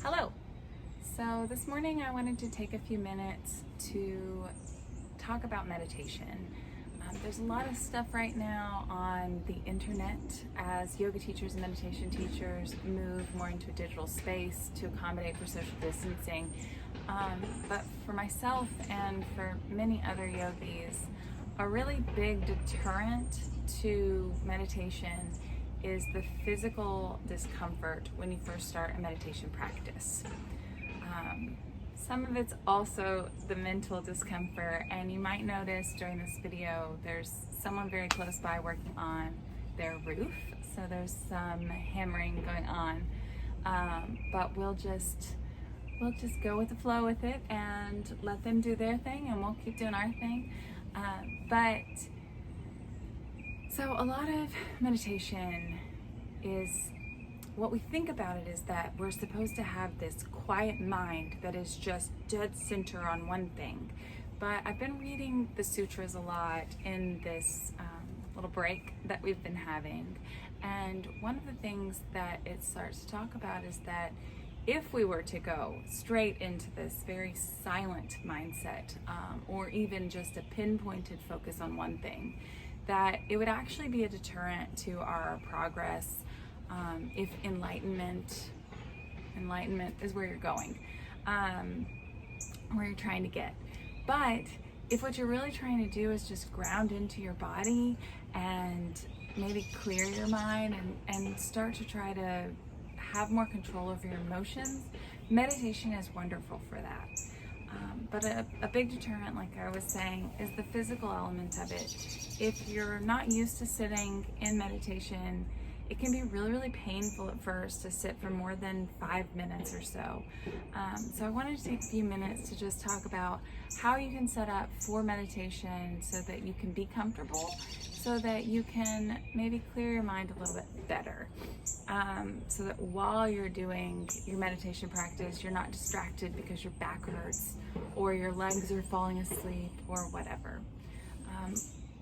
Hello. So this morning I wanted to take a few minutes to talk about meditation. There's a lot of stuff right now on the internet as yoga teachers and meditation teachers move more into a digital space to accommodate for social distancing. But for myself and for many other yogis, a really big deterrent to meditation is the physical discomfort when you first start a meditation practice. Some of it's also the mental discomfort, and you might notice during this video there's someone very close by working on their roof, so there's some hammering going on, but we'll just go with the flow with it and let them do their thing, and we'll keep doing our thing. So a lot of meditation is, what we think about it is that we're supposed to have this quiet mind that is just dead center on one thing. But I've been reading the sutras a lot in this little break that we've been having. And one of the things that it starts to talk about is that if we were to go straight into this very silent mindset, or even just a pinpointed focus on one thing, that it would actually be a deterrent to our progress. If enlightenment is where you're going, where you're trying to get. But if what you're really trying to do is just ground into your body and maybe clear your mind and start to try to have more control over your emotions, meditation is wonderful for that. But a big deterrent, like I was saying, is the physical element of it. If you're not used to sitting in meditation, it can be really, really painful at first to sit for more than 5 minutes or so. So I wanted to take a few minutes to just talk about how you can set up for meditation so that you can be comfortable, so that you can maybe clear your mind a little bit better. So that while you're doing your meditation practice, you're not distracted because your back hurts or your legs are falling asleep or whatever.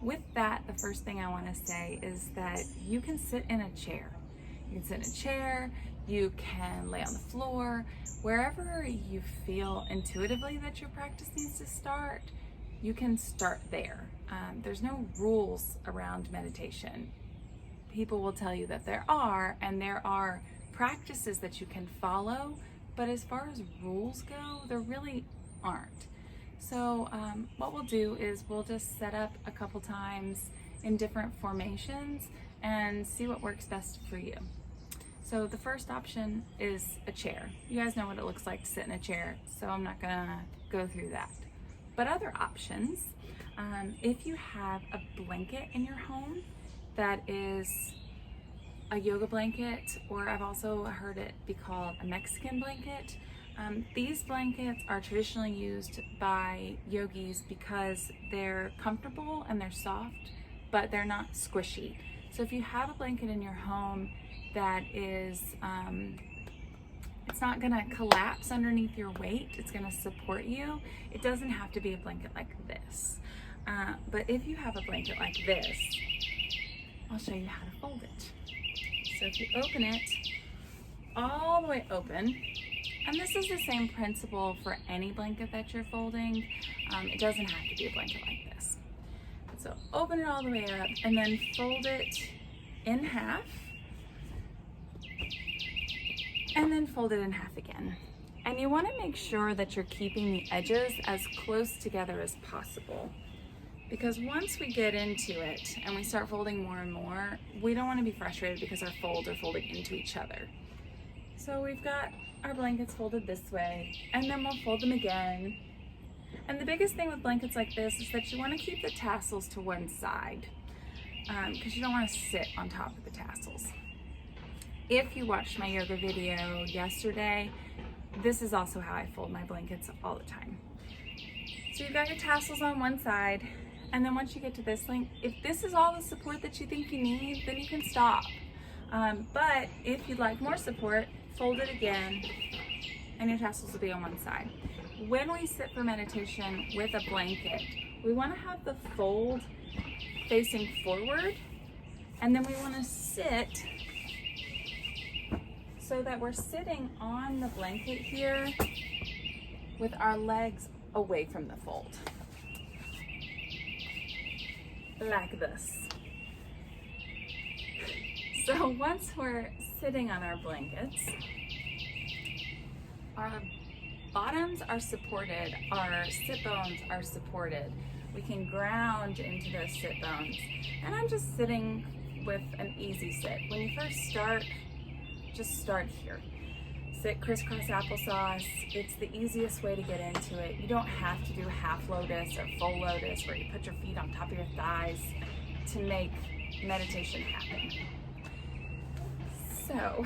With that, the first thing I want to say is that you can sit in a chair. You can sit in a chair, you can lay on the floor, wherever you feel intuitively that your practice needs to start, you can start there. There's no rules around meditation. People will tell you that there are, and there are practices that you can follow, but as far as rules go, there really aren't. So what we'll do is we'll just set up a couple times in different formations and see what works best for you. So the first option is a chair. You guys know what it looks like to sit in a chair, so I'm not gonna go through that. But other options, if you have a blanket in your home that is a yoga blanket, or I've also heard it be called a Mexican blanket. These blankets are traditionally used by yogis because they're comfortable and they're soft, but they're not squishy. So if you have a blanket in your home that is, it's not gonna collapse underneath your weight, it's gonna support you. It doesn't have to be a blanket like this. But if you have a blanket like this, I'll show you how to fold it. So if you open it all the way open, and this is the same principle for any blanket that you're folding. It doesn't have to be a blanket like this. So open it all the way up and then fold it in half, and then fold it in half again. And you want to make sure that you're keeping the edges as close together as possible, because once we get into it and we start folding more and more, we don't want to be frustrated because our folds are folding into each other. So we've got our blankets folded this way, and then we'll fold them again. And the biggest thing with blankets like this is that you want to keep the tassels to one side, because you don't want to sit on top of the tassels. If you watched my yoga video yesterday, this is also how I fold my blankets all the time. So you've got your tassels on one side, and then once you get to this length, if this is all the support that you think you need, then you can stop. But if you'd like more support, fold it again, and your tassels will be on one side. When we sit for meditation with a blanket, we want to have the fold facing forward, and then we want to sit so that we're sitting on the blanket here with our legs away from the fold. Like this. So once we're sitting on our blankets, our bottoms are supported, our sit bones are supported. We can ground into those sit bones. And I'm just sitting with an easy sit. When you first start, just start here. Sit crisscross applesauce. It's the easiest way to get into it. You don't have to do half lotus or full lotus where you put your feet on top of your thighs to make meditation happen. So,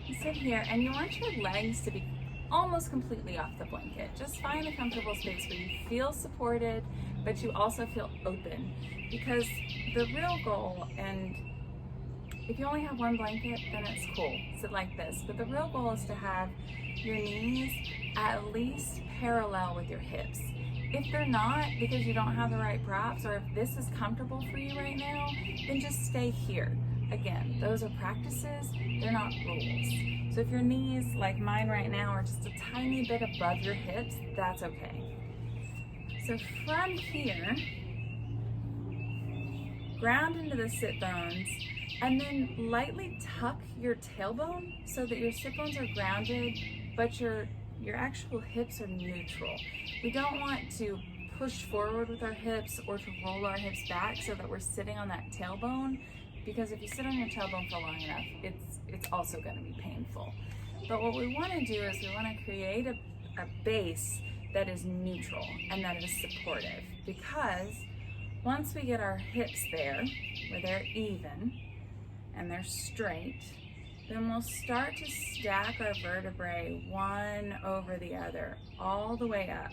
you sit here and you want your legs to be almost completely off the blanket. Just find a comfortable space where you feel supported, but you also feel open. Because the real goal, and if you only have one blanket, then it's cool, sit like this. But the real goal is to have your knees at least parallel with your hips. If they're not, because you don't have the right props, or if this is comfortable for you right now, then just stay here. Again, those are practices, they're not rules. So if your knees, like mine right now, are just a tiny bit above your hips, that's okay. So from here, ground into the sit bones, and then lightly tuck your tailbone so that your sit bones are grounded, but your actual hips are neutral. We don't want to push forward with our hips or to roll our hips back so that we're sitting on that tailbone, because if you sit on your tailbone for long enough, it's also going to be painful. But what we want to do is we want to create a base that is neutral and that is supportive, because once we get our hips there, where they're even and they're straight, then we'll start to stack our vertebrae one over the other, all the way up.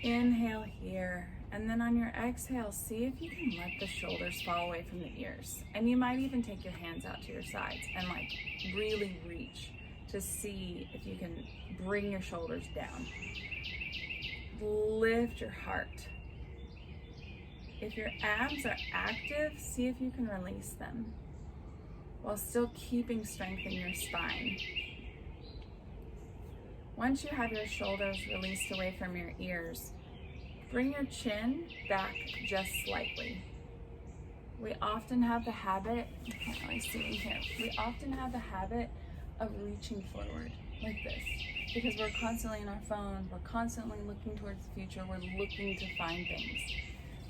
Inhale here, and then on your exhale, see if you can let the shoulders fall away from the ears. And you might even take your hands out to your sides and like really reach to see if you can bring your shoulders down. Lift your heart. If your abs are active, see if you can release them while still keeping strength in your spine. Once you have your shoulders released away from your ears, bring your chin back just slightly. We often have the habit, you can't really see in here, we often have the habit of reaching forward like this, because we're constantly on our phone, we're constantly looking towards the future, we're looking to find things.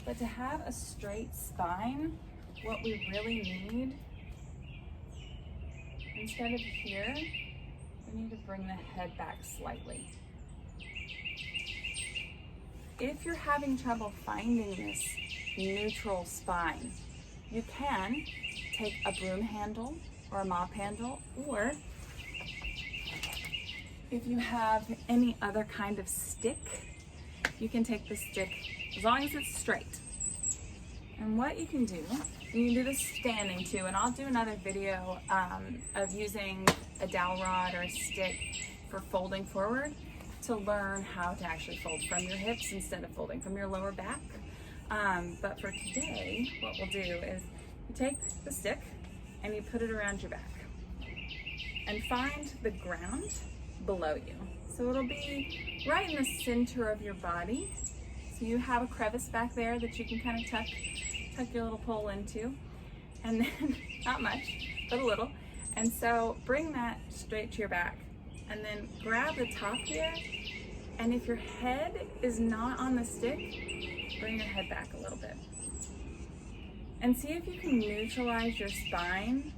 But to have a straight spine, what we really need, instead of here, we need to bring the head back slightly. If you're having trouble finding this neutral spine, you can take a broom handle or a mop handle, or if you have any other kind of stick, you can take the stick as long as it's straight. And what you can do, you can do this standing too, and I'll do another video of using a dowel rod or a stick for folding forward to learn how to actually fold from your hips instead of folding from your lower back. But for today, what we'll do is you take the stick and you put it around your back and find the ground below you. So it'll be right in the center of your body. So you have a crevice back there that you can kind of tuck your little pole into, and then not much, but a little. And so bring that straight to your back, and then grab the top here. And if your head is not on the stick, bring your head back a little bit. And see if you can neutralize your spine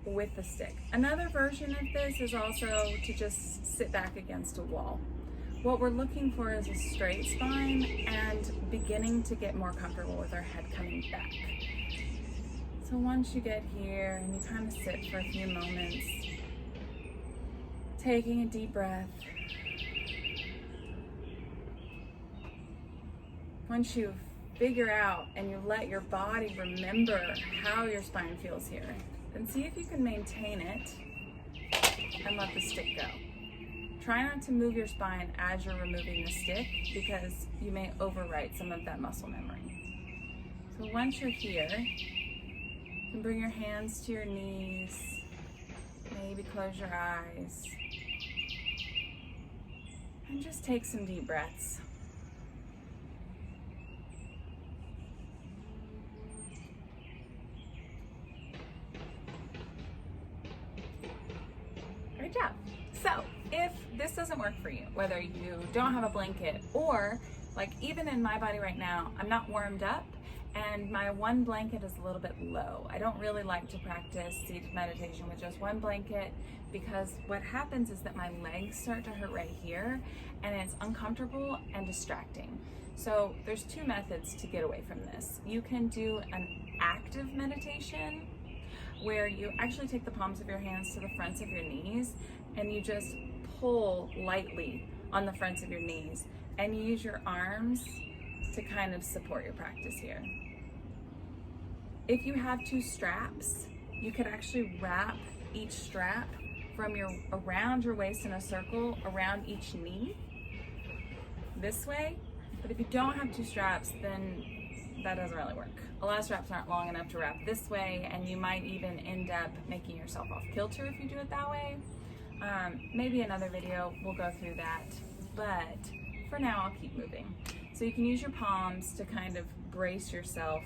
with the stick. Another version of this is also to just sit back against a wall. What we're looking for is a straight spine and beginning to get more comfortable with our head coming back. So once you get here and you kind of sit for a few moments, taking a deep breath. Once you figure out and you let your body remember how your spine feels here, then see if you can maintain it and let the stick go. Try not to move your spine as you're removing the stick, because you may overwrite some of that muscle memory. So once you're here, you can bring your hands to your knees, maybe close your eyes and just take some deep breaths. Great job. So if this doesn't work for you, whether you don't have a blanket or like even in my body right now, I'm not warmed up and my one blanket is a little bit low. I don't really like to practice seated meditation with just one blanket because what happens is that my legs start to hurt right here and it's uncomfortable and distracting. So there's two methods to get away from this. You can do an active meditation where you actually take the palms of your hands to the fronts of your knees and you just pull lightly on the fronts of your knees and you use your arms to kind of support your practice here. If you have two straps, you could actually wrap each strap from around your waist in a circle around each knee this way. But if you don't have two straps, then that doesn't really work. A lot of straps aren't long enough to wrap this way, and you might even end up making yourself off kilter if you do it that way. Maybe another video will go through that, but for now I'll keep moving. So you can use your palms to kind of brace yourself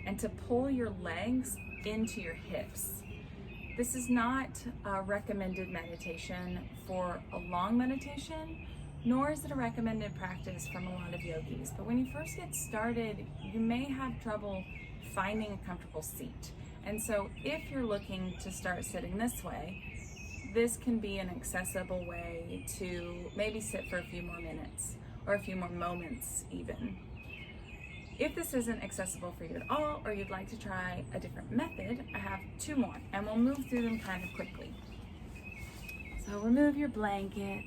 and to pull your legs into your hips. This is not a recommended meditation for a long meditation, nor is it a recommended practice from a lot of yogis. But when you first get started, you may have trouble finding a comfortable seat. And so if you're looking to start sitting this way, this can be an accessible way to maybe sit for a few more minutes or a few more moments even. If this isn't accessible for you at all, or you'd like to try a different method, I have two more, and we'll move through them kind of quickly. So remove your blanket.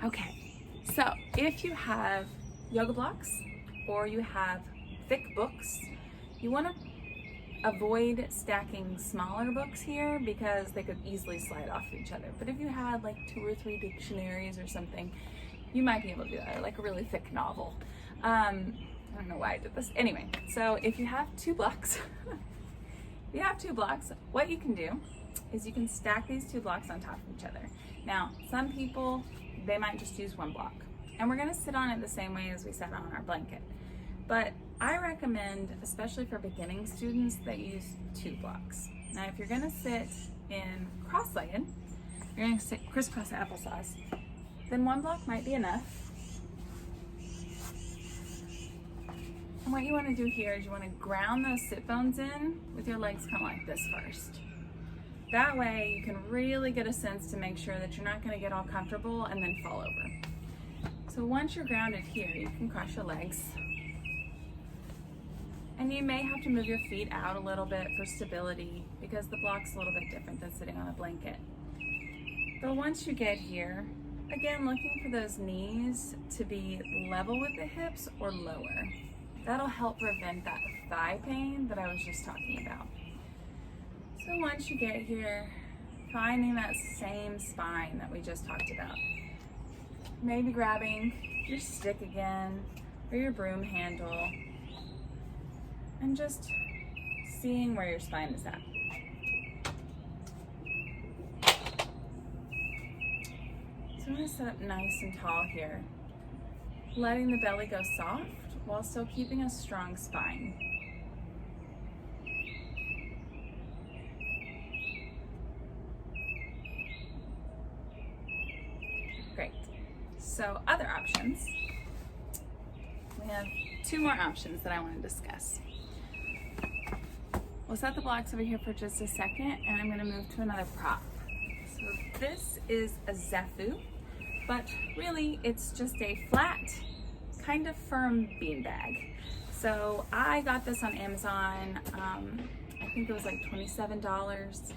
Okay, so if you have yoga blocks or you have thick books, you want to avoid stacking smaller books here because they could easily slide off of each other. But if you had like 2 or 3 dictionaries or something, you might be able to do that, or like a really thick novel. I don't know why I did this. Anyway, so if you have 2 blocks, what you can do is you can stack these 2 blocks on top of each other. Now, some people, they might just use 1 block. And we're gonna sit on it the same way as we sat on our blanket. But I recommend, especially for beginning students, that you use 2 blocks. Now, if you're gonna sit in cross-legged, you're gonna sit crisscross applesauce, then 1 block might be enough. And what you want to do here is you want to ground those sit bones in with your legs kind of like this first. That way you can really get a sense to make sure that you're not going to get all comfortable and then fall over. So once you're grounded here, you can cross your legs. And you may have to move your feet out a little bit for stability because the block's a little bit different than sitting on a blanket. But once you get here, again, looking for those knees to be level with the hips or lower. That'll help prevent that thigh pain that I was just talking about. So once you get here, finding that same spine that we just talked about. Maybe grabbing your stick again or your broom handle and just seeing where your spine is at. So I'm gonna sit up nice and tall here, letting the belly go soft while still keeping a strong spine. Great. So other options. We have 2 more options that I want to discuss. We'll set the blocks over here for just a second and I'm going to move to another prop. So this is a Zephu, but really it's just a flat, kind of firm beanbag. So I got this on Amazon. I think it was like $27.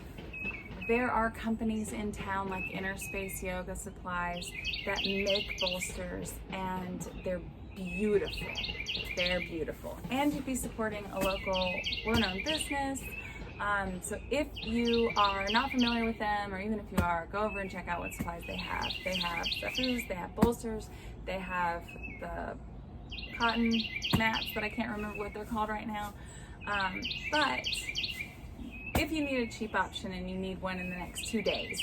There are companies in town like Inner Space Yoga Supplies that make bolsters and they're beautiful. They're beautiful. And you'd be supporting a local woman-owned business. So if you are not familiar with them, or even if you are, go over and check out what supplies they have. They have Zephus, they have bolsters, they have the cotton mats that I can't remember what they're called right now. But if you need a cheap option and you need one in the next 2 days,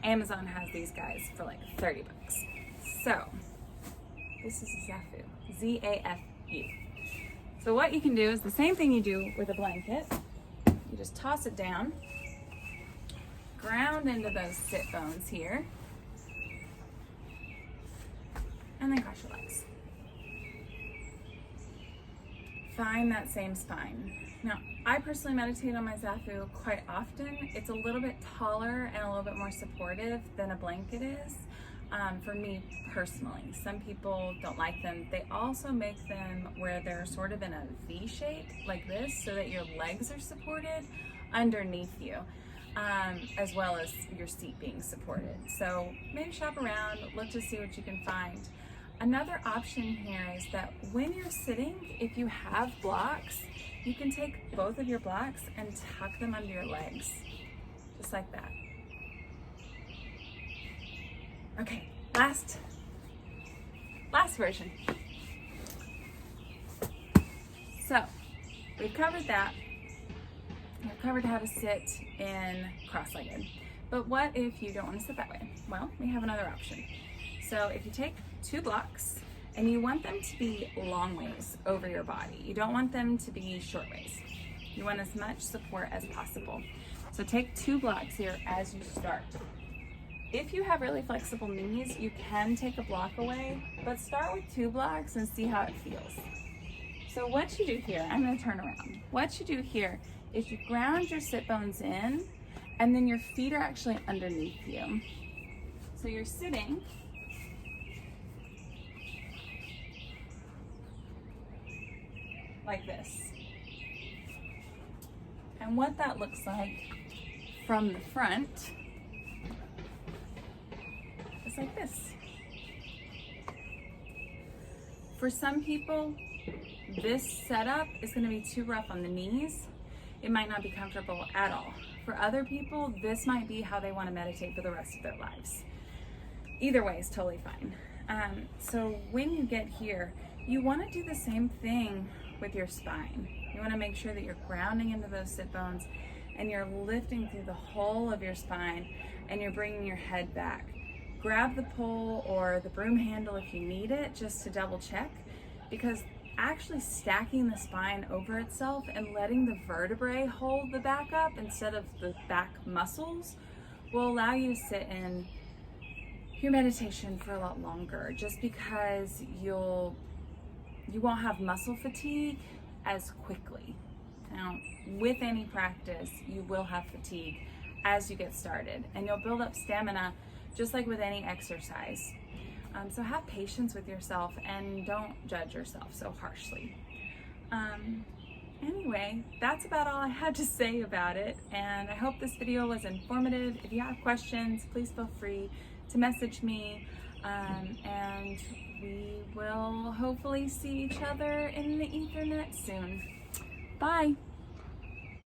Amazon has these guys for like 30 bucks. So this is Zafu, Z-A-F-U. So what you can do is the same thing you do with a blanket. You just toss it down, ground into those sit bones here, and then cross your legs. Find that same spine. Now, I personally meditate on my Zafu quite often. It's a little bit taller and a little bit more supportive than a blanket is. For me personally, some people don't like them. They also make them where they're sort of in a V shape like this, so that your legs are supported underneath you, as well as your seat being supported. So maybe shop around, look to see what you can find. Another option here is that when you're sitting, if you have blocks, you can take both of your blocks and tuck them under your legs, just like that. Okay, last version. So we've covered that. We've covered how to sit in cross-legged. But what if you don't want to sit that way? Well, we have another option. So if you take 2 blocks and you want them to be long ways over your body, you don't want them to be short ways. You want as much support as possible. So take 2 blocks here as you start. If you have really flexible knees, you can take a block away, but start with 2 blocks and see how it feels. So what you do here, I'm going to turn around. What you do here is you ground your sit bones in, and then your feet are actually underneath you. So you're sitting like this. And what that looks like from the front is like this. For some people, this setup is going to be too rough on the knees. It might not be comfortable at all. For other people, this might be how they want to meditate for the rest of their lives. Either way is totally fine. So when you get here, you want to do the same thing with your spine. You want to make sure that you're grounding into those sit bones and you're lifting through the whole of your spine and you're bringing your head back. Grab the pole or the broom handle if you need it, just to double check, because actually stacking the spine over itself and letting the vertebrae hold the back up instead of the back muscles will allow you to sit in your meditation for a lot longer, just because you won't have muscle fatigue as quickly. Now, with any practice, you will have fatigue as you get started, and you'll build up stamina just like with any exercise. So have patience with yourself and don't judge yourself so harshly. Anyway, that's about all I had to say about it, and I hope this video was informative. If you have questions, please feel free to message me, and we will hopefully see each other in the Ethernet soon. Bye!